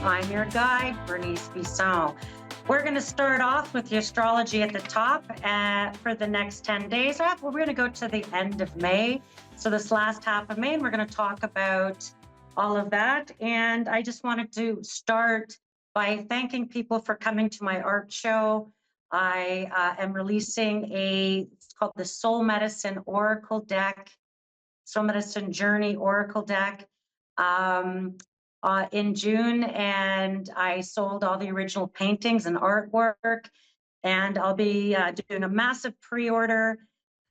I'm your guide, Bernice Bisson. We're going to start off with the astrology at the top for the next 10 days. We're going to go to the end of May. So this last half of May, and we're going to talk about all of that. And I just wanted to start by thanking people for coming to my art show. I am releasing it's called the Soul Medicine Oracle Deck, Soul Medicine Journey Oracle Deck in June, and I sold all the original paintings and artwork, and I'll be doing a massive pre-order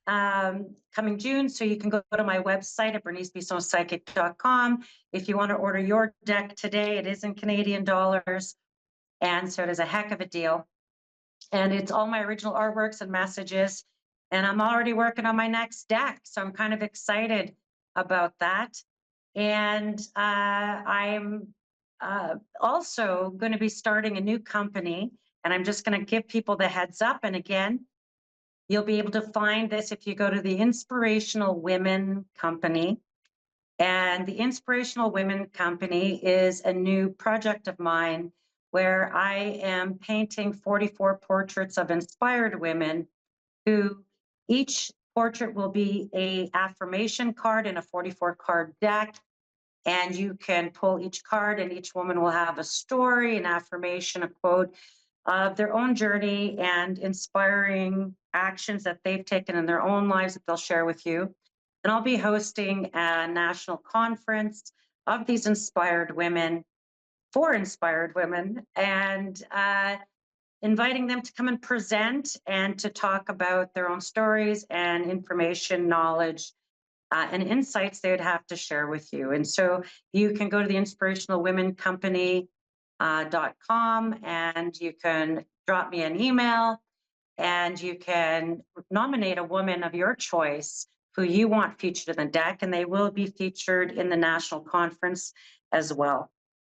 coming June, so you can go to my website at bernicebissonpsychic.com. If you want to order your deck today, it is in Canadian dollars, and so it is a heck of a deal. And it's all my original artworks and messages. And I'm already working on my next deck. So I'm kind of excited about that. And I'm also going to be starting a new company. And I'm just going to give people the heads up. And again, you'll be able to find this if you go to the Inspirational Women Company. And the Inspirational Women Company is a new project of mine where I am painting 44 portraits of inspired women who each portrait will be an affirmation card in a 44 card deck. And you can pull each card and each woman will have a story, an affirmation, a quote of their own journey and inspiring actions that they've taken in their own lives that they'll share with you. And I'll be hosting a national conference of these inspired women for inspired women and inviting them to come and present and to talk about their own stories and information, knowledge, and insights they would have to share with you. And so you can go to the inspirationalwomencompany.com and you can drop me an email and you can nominate a woman of your choice who you want featured in the deck, and they will be featured in the national conference as well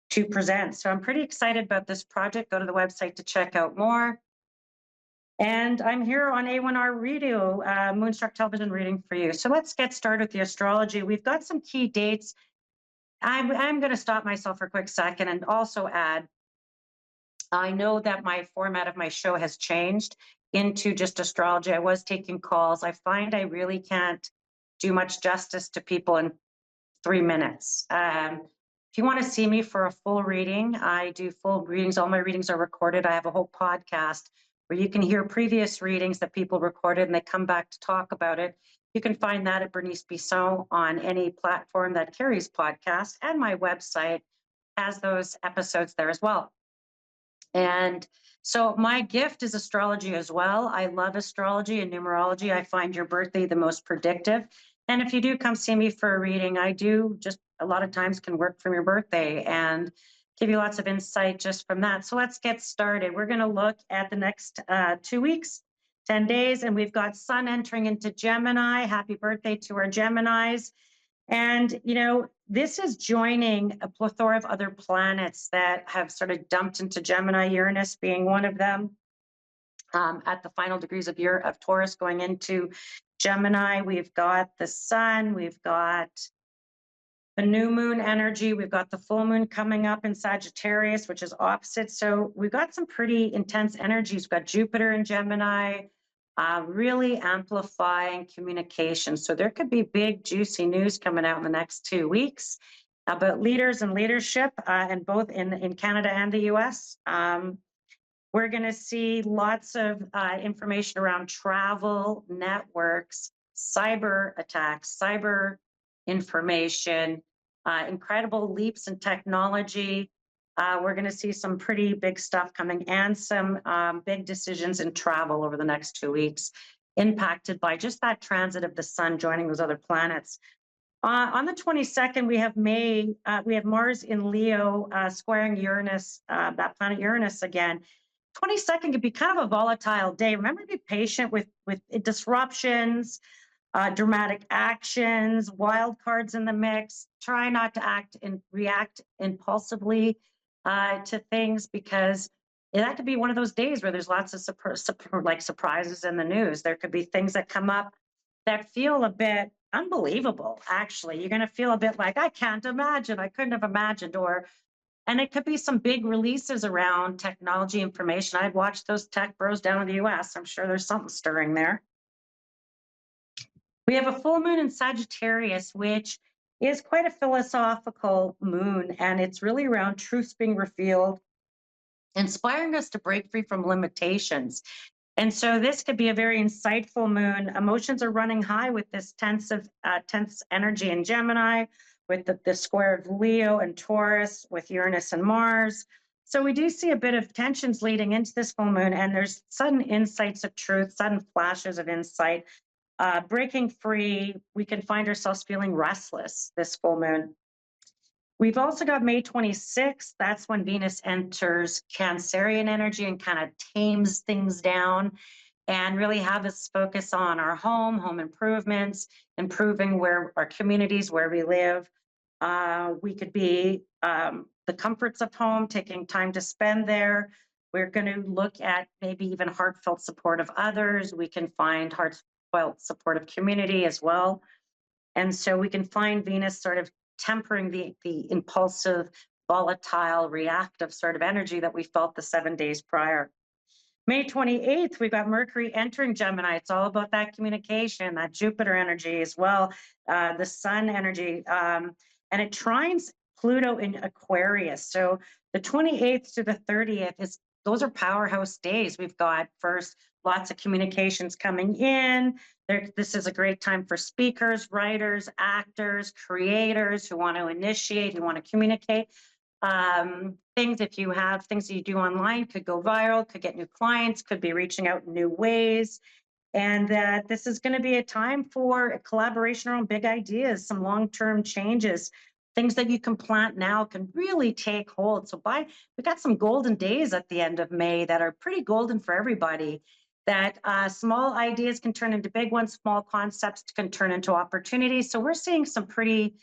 to present. So I'm pretty excited about this project. Go to the website to check out more. And I'm here on A1R Radio, Moonstruck Television reading for you. So let's get started with the astrology. We've got some key dates. I'm going to stop myself for a quick second and also add, I know that my format of my show has changed into just astrology. I was taking calls. I find I really can't do much justice to people in 3 minutes. If you want to see me for a full reading, I do full readings. All my readings are recorded. I have a whole podcast where you can hear previous readings that people recorded and they come back to talk about it. You can find that at Bernice Bisson on any platform that carries podcasts, and my website has those episodes there as well. And so my gift is astrology as well. I love astrology and numerology. I find your birthday the most predictive. And if you do come see me for a reading, I do just a lot of times can work from your birthday and give you lots of insight just from that. So let's get started. We're going to look at the next 2 weeks, 10 days, and we've got Sun entering into Gemini. Happy birthday to our Geminis. And, you know, this is joining a plethora of other planets that have sort of dumped into Gemini, Uranus being one of them. At the final degrees of Taurus going into Gemini, we've got the Sun, we've got the new moon energy, we've got the full moon coming up in Sagittarius, which is opposite. So we've got some pretty intense energies. We've got Jupiter in Gemini, really amplifying communication. So there could be big, juicy news coming out in the next 2 weeks about leaders and leadership, and both in Canada and the US. We're going to see lots of information around travel, networks, cyber attacks, cyber information, incredible leaps in technology. We're going to see some pretty big stuff coming and some big decisions in travel over the next 2 weeks, impacted by just that transit of the Sun joining those other planets. On the 22nd, we have Mars in Leo squaring Uranus, that planet Uranus again. 22nd could be kind of a volatile day. Remember to be patient with disruptions, dramatic actions, wild cards in the mix. Try not to react impulsively to things, because that could be one of those days where there's lots of surprises in the news. There could be things that come up that feel a bit unbelievable. Actually, you're going to feel a bit like, I can't imagine, I couldn't have imagined, or And it could be some big releases around technology information. I've watched those tech bros down in the US. I'm sure there's something stirring there. We have a full moon in Sagittarius, which is quite a philosophical moon, and it's really around truths being revealed, inspiring us to break free from limitations. And so this could be a very insightful moon. Emotions are running high with this tense energy in Gemini, with the square of Leo and Taurus, with Uranus and Mars. So we do see a bit of tensions leading into this full moon, and there's sudden insights of truth, sudden flashes of insight, breaking free. We can find ourselves feeling restless this full moon. We've also got May 26th. That's when Venus enters Cancerian energy and kind of tames things down and really have us focus on our home improvements, improving where our communities, where we live. We could be the comforts of home, taking time to spend there. We're going to look at maybe even heartfelt support of others. We can find heartfelt support of community as well. And so we can find Venus sort of tempering the impulsive, volatile, reactive sort of energy that we felt the 7 days prior. May 28th, we've got Mercury entering Gemini. It's all about that communication, that Jupiter energy as well, the sun energy. And it trines Pluto in Aquarius. So the 28th to the 30th is those are powerhouse days. We've got first lots of communications coming in. This is a great time for speakers, writers, actors, creators who want to initiate, who want to communicate things. If you have things that you do online, could go viral, could get new clients, could be reaching out in new ways. And that this is going to be a time for a collaboration around big ideas, some long-term changes, things that you can plant now can really take hold. So we got some golden days at the end of May that are pretty golden for everybody. That small ideas can turn into big ones, small concepts can turn into opportunities. So we're seeing some pretty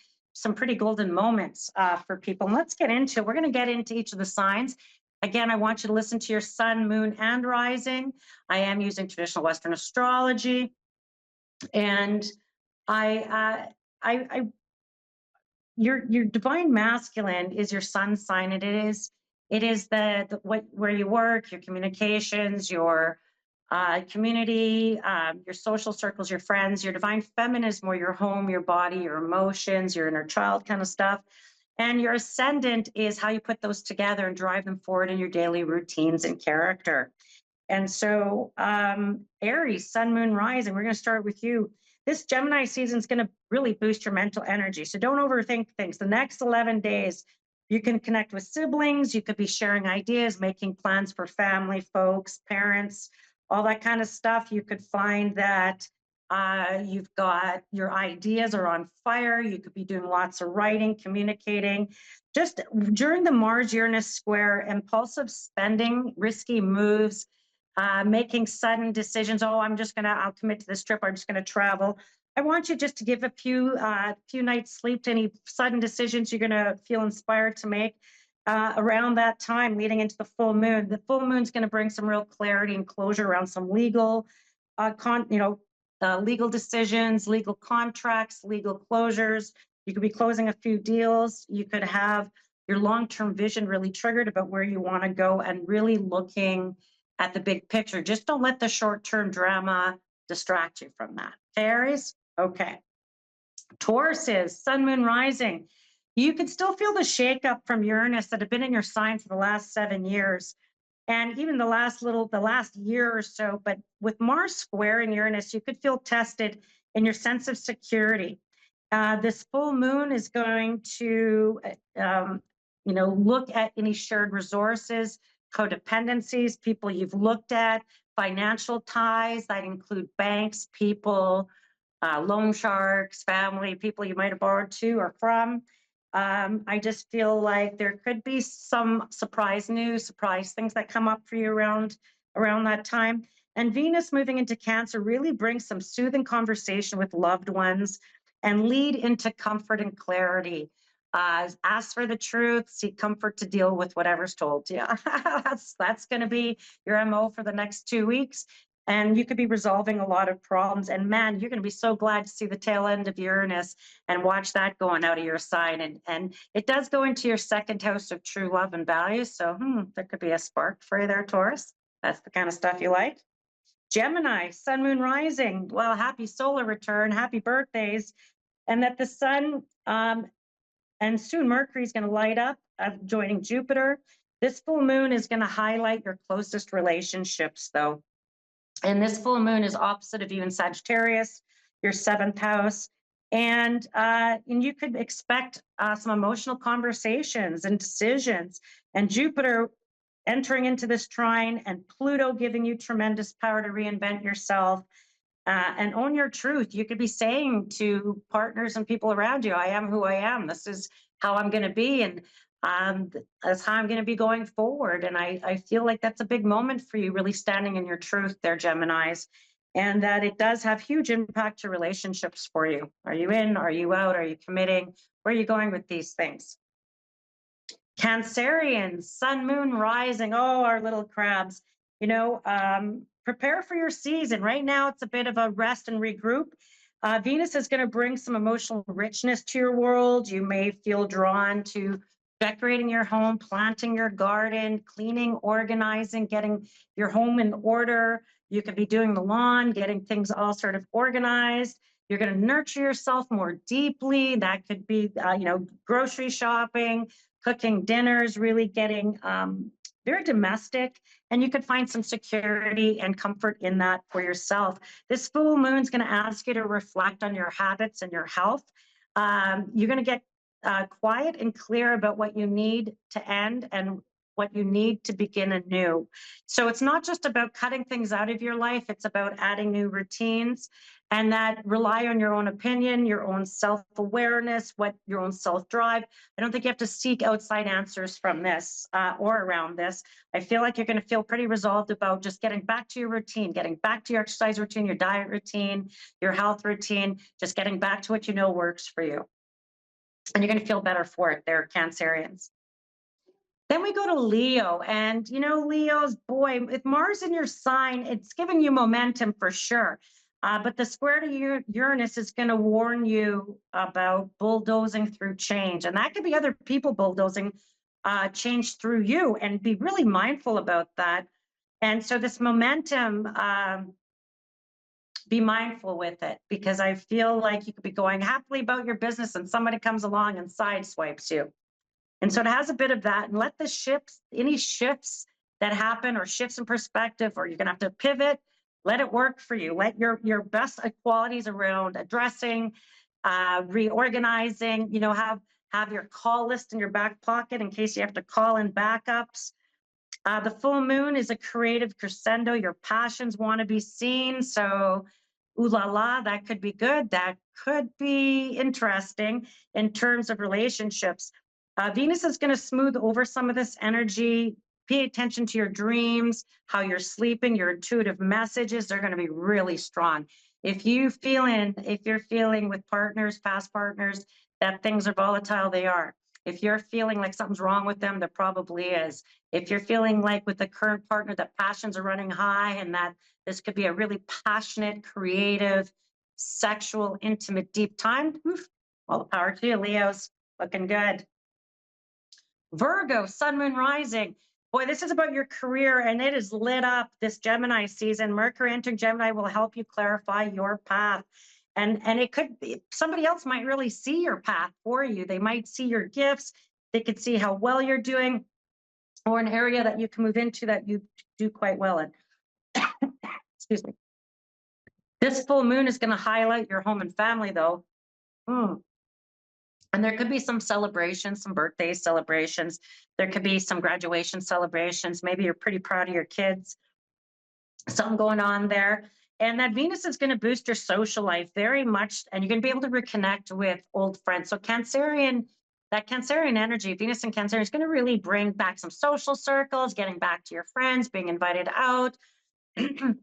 golden moments for people. And let's get into it. We're going to get into each of the signs. Again, I want you to listen to your sun, moon, and rising. I am using traditional Western astrology, and I your divine masculine is your sun sign. It is the what where you work, your communications, your community, your social circles, your friends. Your divine feminine is more your home, your body, your emotions, your inner child kind of stuff. And your ascendant is how you put those together and drive them forward in your daily routines and character. And so, Aries, sun, moon, rising, we're going to start with you. This Gemini season is going to really boost your mental energy. So don't overthink things. The next 11 days, you can connect with siblings. You could be sharing ideas, making plans for family, folks, parents, all that kind of stuff. You could find that you've got your ideas are on fire. You could be doing lots of writing, communicating. Just during the Mars Uranus square, impulsive spending, risky moves, making sudden decisions. Oh, I'll commit to this trip. I'm just going to travel. I want you just to give a few nights sleep to any sudden decisions you're going to feel inspired to make around that time leading into the full moon. The full moon's going to bring some real clarity and closure around some legal decisions, legal contracts, legal closures. You could be closing a few deals. You could have your long-term vision really triggered about where you want to go and really looking at the big picture. Just don't let the short-term drama distract you from that. Aries? Okay. Taurus is sun, moon, rising. You can still feel the shakeup from Uranus that had been in your sign for the last 7 years. And even the last year or so, but with Mars squaring Uranus, you could feel tested in your sense of security. This full moon is going to, look at any shared resources, codependencies, people you've looked at, financial ties that include banks, people, loan sharks, family, people you might have borrowed to or from. I just feel like there could be some surprise news, surprise things that come up for you around that time. And Venus moving into Cancer really brings some soothing conversation with loved ones and lead into comfort and clarity. Ask for the truth, seek comfort to deal with whatever's told to you. That's going to be your MO for the next 2 weeks. and you could be resolving a lot of problems. And man, you're going to be so glad to see the tail end of Uranus and watch that going out of your sign. And it does go into your second house of true love and values. So there could be a spark for you there, Taurus. That's the kind of stuff you like. Gemini, sun, moon, rising. Well, happy solar return, happy birthdays. And that the sun, and soon Mercury is going to light up, joining Jupiter. This full moon is going to highlight your closest relationships, though. And this full moon is opposite of you in Sagittarius, your seventh house. And you could expect some emotional conversations and decisions. And Jupiter entering into this trine and Pluto giving you tremendous power to reinvent yourself and own your truth. You could be saying to partners and people around you, I am who I am. This is how I'm going to be. And that's how I'm going to be going forward. And I feel like that's a big moment for you, really standing in your truth there, Geminis. And that it does have huge impact to relationships for you. Are you in? Are you out? Are you committing? Where are you going with these things? Cancerians, sun, moon, rising. Oh, our little crabs. Prepare for your season. Right now, it's a bit of a rest and regroup. Venus is going to bring some emotional richness to your world. You may feel drawn to decorating your home, planting your garden, cleaning, organizing, getting your home in order. You could be doing the lawn, getting things all sort of organized. You're going to nurture yourself more deeply. That could be, grocery shopping, cooking dinners, really getting very domestic, and you could find some security and comfort in that for yourself. This full moon is going to ask you to reflect on your habits and your health. You're going to get quiet and clear about what you need to end and what you need to begin anew. So it's not just about cutting things out of your life, it's about adding new routines and that rely on your own opinion, your own self-awareness, what your own self-drive. I don't think you have to seek outside answers from this or around this. I feel like you're going to feel pretty resolved about just getting back to your routine, getting back to your exercise routine, your diet routine, your health routine, just getting back to what you know works for you. And you're going to feel better for it there, Cancerians. Then we go to Leo, and Leo's, boy, with Mars in your sign, it's giving you momentum for sure. But the square to Uranus is going to warn you about bulldozing through change. And that could be other people bulldozing change through you, and be really mindful about that. And so this momentum, be mindful with it, because I feel like you could be going happily about your business and somebody comes along and sideswipes you. And so it has a bit of that. And let the shifts, any shifts that happen or shifts in perspective, or you're going to have to pivot, let it work for you. Let your best qualities around addressing, reorganizing, have your call list in your back pocket in case you have to call in backups. The full moon is a creative crescendo. Your passions want to be seen. So, ooh la la, that could be good. That could be interesting in terms of relationships. Venus is going to smooth over some of this energy. Pay attention to your dreams, how you're sleeping, your intuitive messages. They're going to be really strong. If you're feeling with partners, past partners, that things are volatile, they are. If you're feeling like something's wrong with them, there probably is. If you're feeling like with the current partner that passions are running high and that this could be a really passionate, creative, sexual, intimate, deep time, all the power to you, Leos. Looking good. Virgo, sun, moon, rising. Boy, this is about your career, and it is lit up this Gemini season. Mercury entering Gemini will help you clarify your path. And it could be somebody else might really see your path for you. They might see your gifts. They could see how well you're doing, or an area that you can move into that you do quite well in. Excuse me. This full moon is going to highlight your home and family, though. And there could be some celebrations, some birthday celebrations. There could be some graduation celebrations. Maybe you're pretty proud of your kids. Something going on there. And that Venus is going to boost your social life very much. And you're going to be able to reconnect with old friends. So that Cancerian energy, Venus and Cancer, is going to really bring back some social circles, getting back to your friends, being invited out,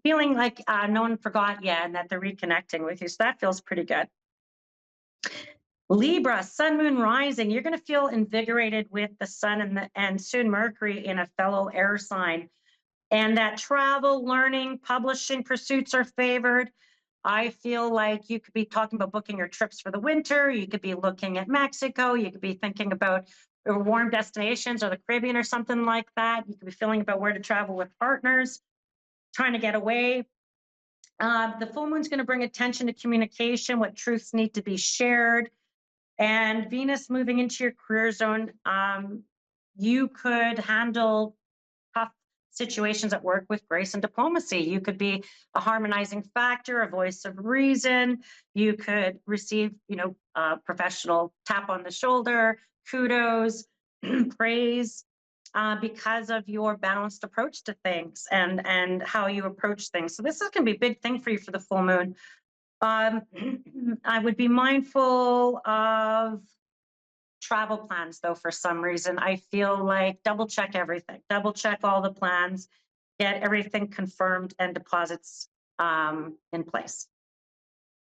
feeling like no one forgot you and that they're reconnecting with you. So that feels pretty good. Libra, sun, moon, rising. You're going to feel invigorated with the sun and soon Mercury in a fellow air sign. and that travel, learning, publishing pursuits are favored. I feel like you could be talking about booking your trips for the winter. You could be looking at Mexico. You could be thinking about warm destinations or the Caribbean or something like that. You could be feeling about where to travel with partners, trying to get away. The full moon's going to bring attention to communication, what truths need to be shared. And Venus moving into your career zone, you could handle tough situations at work with grace and diplomacy. You could be a harmonizing factor, a voice of reason. You could receive, a professional tap on the shoulder, kudos, praise, because of your balanced approach to things and how you approach things. So this is going to be a big thing for you for the full moon. Um, I would be mindful of travel plans though. For some reason I feel like double check everything, double check all the plans, get everything confirmed and deposits in place.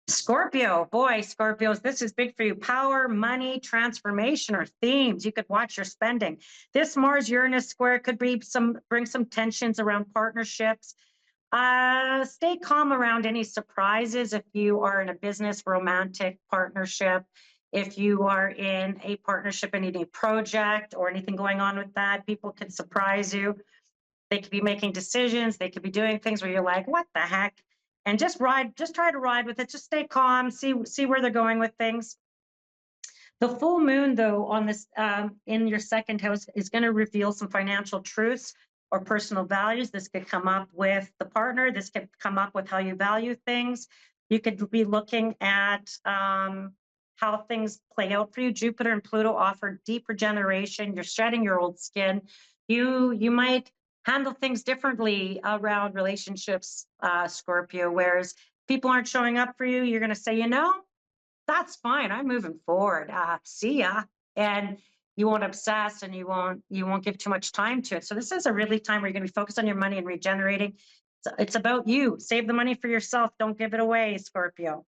Scorpio, boy, Scorpios, this is big for you. Power, money, transformation, or themes. You could watch your spending. This Mars Uranus square could be bring some tensions around partnerships. Stay calm around any surprises if you are in a business romantic partnership. If you are in a partnership in any project or anything going on with that, people can surprise you. They could be making decisions. They could be doing things where you're like, what the heck? And just try to ride with it. Just stay calm, see where they're going with things. The full moon, though, on this in your second house is going to reveal some financial truths or personal values. This could come up with the partner. This could come up with how you value things. You could be looking at how things play out for you. Jupiter and Pluto offer deep regeneration. You're shedding your old skin. You might handle things differently around relationships, Scorpio. Whereas people aren't showing up for you, you're going to say, that's fine. I'm moving forward. See ya. And you won't obsess and you won't give too much time to it. So this is a really time where you're going to be focused on your money and regenerating. It's about you. Save the money for yourself. Don't give it away, Scorpio.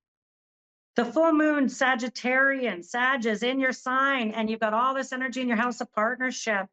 The full moon, Sagittarian, Sag is in your sign, and you've got all this energy in your house of partnership.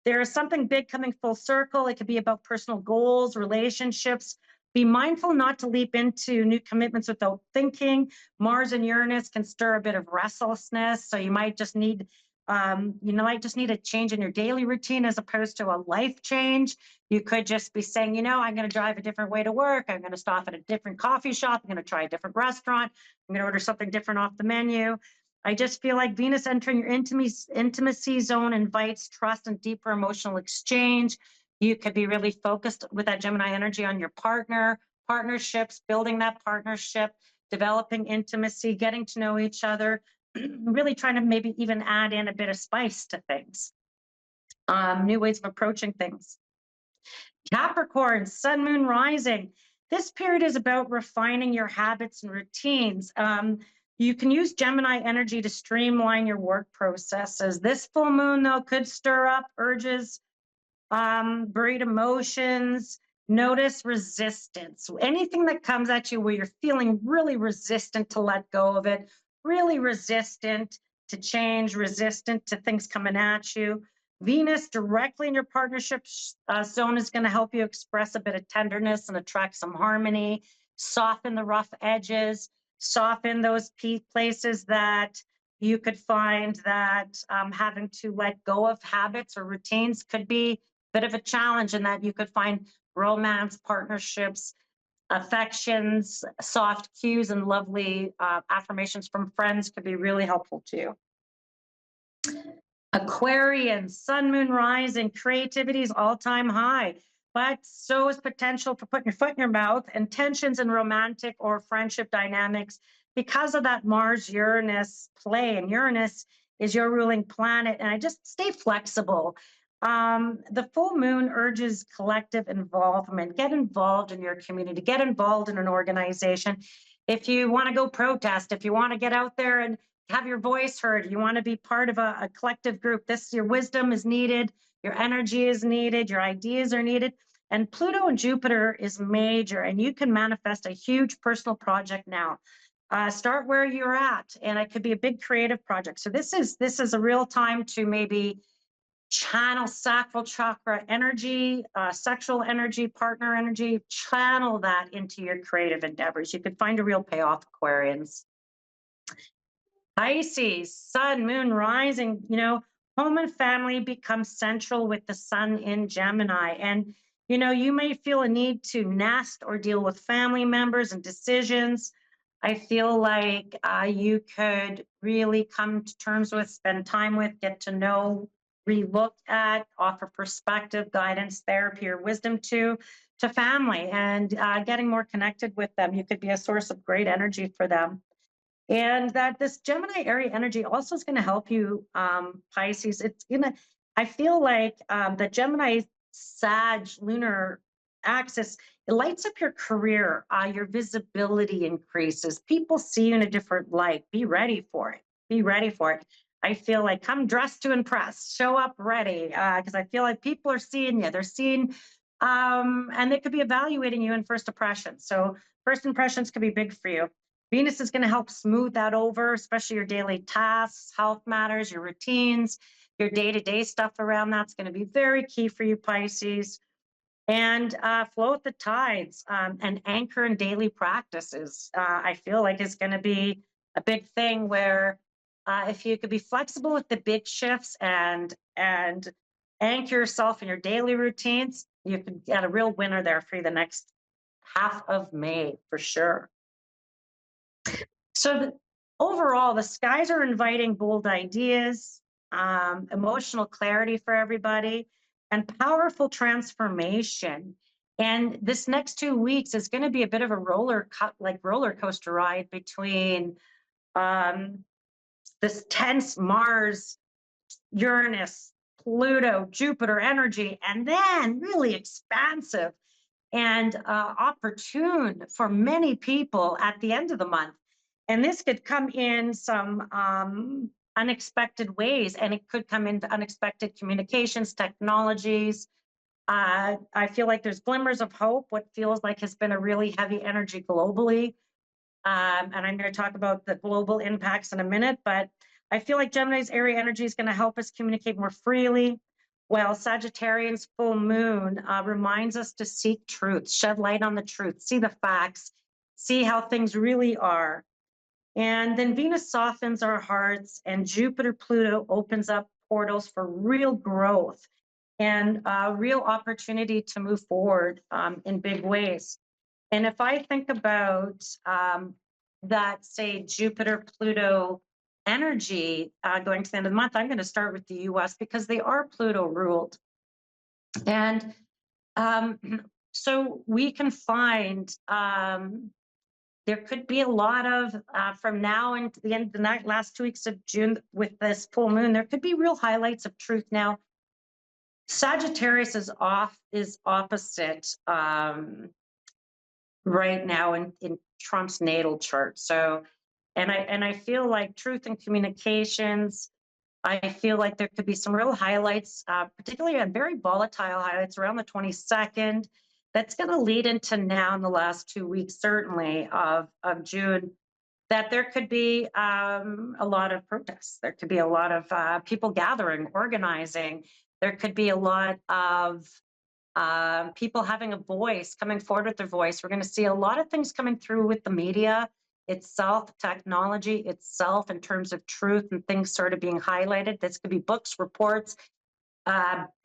There is something big coming full circle. It could be about personal goals, relationships. Be mindful not to leap into new commitments without thinking. Mars and Uranus can stir a bit of restlessness, so you might just need a change in your daily routine as opposed to a life change. You could just be saying, I'm going to drive a different way to work. I'm going to stop at a different coffee shop. I'm going to try a different restaurant. I'm going to order something different off the menu. I just feel like Venus entering your intimacy zone invites trust and deeper emotional exchange. You could be really focused with that Gemini energy on your partner, partnerships, building that partnership, developing intimacy, getting to know each other, really trying to maybe even add in a bit of spice to things, new ways of approaching things. Capricorn, Sun, Moon, Rising. This period is about refining your habits and routines. You can use Gemini energy to streamline your work processes. This full moon, though, could stir up urges, buried emotions. Notice resistance. Anything that comes at you where you're feeling really resistant to let go of it, really resistant to change, resistant to things coming at you. Venus directly in your partnership zone is going to help you express a bit of tenderness and attract some harmony, soften the rough edges, soften those places that you could find that having to let go of habits or routines could be a bit of a challenge, and that you could find romance, partnerships, affections, soft cues, and lovely affirmations from friends could be really helpful to you. Aquarian, Sun, Moon, Rising, creativity is all-time high, but so is potential for putting your foot in your mouth, and tensions in romantic or friendship dynamics because of that Mars-Uranus play. And Uranus is your ruling planet, and I just stay flexible. The full moon urges collective involvement. Get involved in your community, get involved in an organization. If you want to go protest, if you want to get out there and have your voice heard, you want to be part of a collective group, your wisdom is needed, your energy is needed, your ideas are needed. And Pluto and Jupiter is major, and you can manifest a huge personal project now. Start where you're at, and it could be a big creative project. So this is a real time to maybe channel sacral chakra energy, sexual energy, partner energy, channel that into your creative endeavors. You could find a real payoff, Aquarians. Pisces, sun, moon, rising, home and family become central with the sun in Gemini. And, you may feel a need to nest or deal with family members and decisions. I feel like you could really come to terms with, spend time with, get to know, relook at, offer perspective, guidance, therapy, or wisdom to family, and getting more connected with them. You could be a source of great energy for them. And that this Gemini area energy also is going to help you, Pisces. I feel like the Gemini Sag lunar axis, it lights up your career, your visibility increases. People see you in a different light. Be ready for it. Be ready for it. I feel like come dressed to impress, show up ready, because I feel like people are seeing you. They're seeing, and they could be evaluating you in first impressions. So first impressions could be big for you. Venus is going to help smooth that over, especially your daily tasks, health matters, your routines, your day-to-day stuff around that's going to be very key for you, Pisces. And flow with the tides, and anchor in daily practices. I feel like is going to be a big thing where if you could be flexible with the big shifts and anchor yourself in your daily routines, you could get a real winner there for you the next half of May for sure. So overall, the skies are inviting bold ideas, emotional clarity for everybody, and powerful transformation. And this next 2 weeks is going to be a bit of a roller coaster ride between um, this tense Mars, Uranus, Pluto, Jupiter energy, and then really expansive and opportune for many people at the end of the month. And this could come in some unexpected ways, and it could come into unexpected communications, technologies. I feel like there's glimmers of hope, what feels like has been a really heavy energy globally. And I'm going to talk about the global impacts in a minute, but I feel like Gemini's area energy is going to help us communicate more freely, while Sagittarian's full moon reminds us to seek truth, shed light on the truth, see the facts, see how things really are. And then Venus softens our hearts, and Jupiter Pluto opens up portals for real growth and real opportunity to move forward in big ways. And if I think about that, say, Jupiter Pluto energy going to the end of the month, I'm going to start with the US because they are Pluto ruled. And so we can find there could be a lot of, from now and the end of the last 2 weeks of June with this full moon, there could be real highlights of truth. Now, Sagittarius is opposite right now in Trump's natal chart. So, and I feel like truth and communications, I feel like there could be some real highlights, particularly on very volatile highlights around the 22nd. That's going to lead into now in the last 2 weeks, certainly of June, that there could be a lot of protests. There could be a lot of people gathering, organizing. There could be a lot of people having a voice, coming forward with their voice. We're going to see a lot of things coming through with the media itself, technology itself, in terms of truth and things sort of being highlighted. This could be books, reports,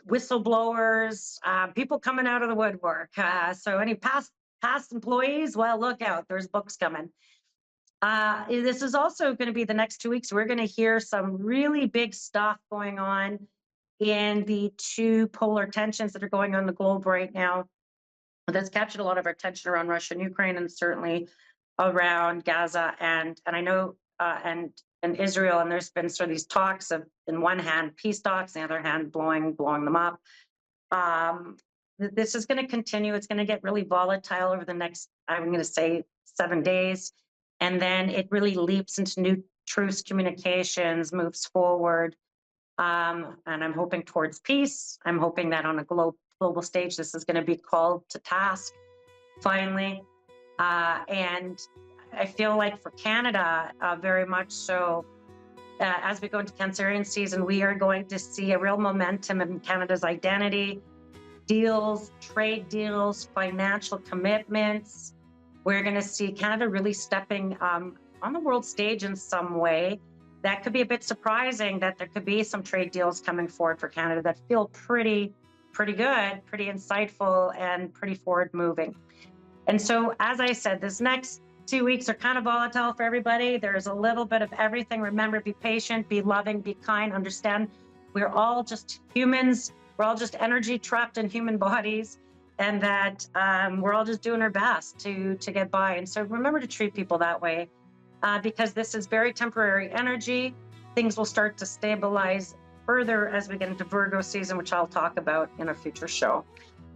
whistleblowers, people coming out of the woodwork. So any past employees, well, look out, there's books coming. This is also going to be the next 2 weeks. We're going to hear some really big stuff going on in the two polar tensions that are going on in the globe right now. That's captured a lot of our attention around Russia and Ukraine, and certainly around Gaza and I know and Israel. And there's been sort of these talks of, in one hand, peace talks, on the other hand, blowing them up. This is going to continue. It's going to get really volatile over the next, I'm going to say, 7 days. And then it really leaps into new truce communications, moves forward. And I'm hoping towards peace. I'm hoping that on a global stage, this is going to be called to task finally. And I feel like for Canada, very much so, as we go into Cancerian season, we are going to see a real momentum in Canada's identity, deals, trade deals, financial commitments. We're going to see Canada really stepping on the world stage in some way. That could be a bit surprising that there could be some trade deals coming forward for Canada that feel pretty good, pretty insightful, and pretty forward moving. And so, as I said, this next 2 weeks are kind of volatile for everybody. There's a little bit of everything. Remember, be patient, be loving, be kind, understand we're all just humans. We're all just energy trapped in human bodies, and that we're all just doing our best to get by. And so remember to treat people that way, because this is very temporary energy. Things will start to stabilize further as we get into Virgo season, which I'll talk about in a future show.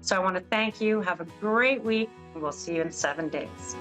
So I want to thank you. Have a great week, and we'll see you in 7 days.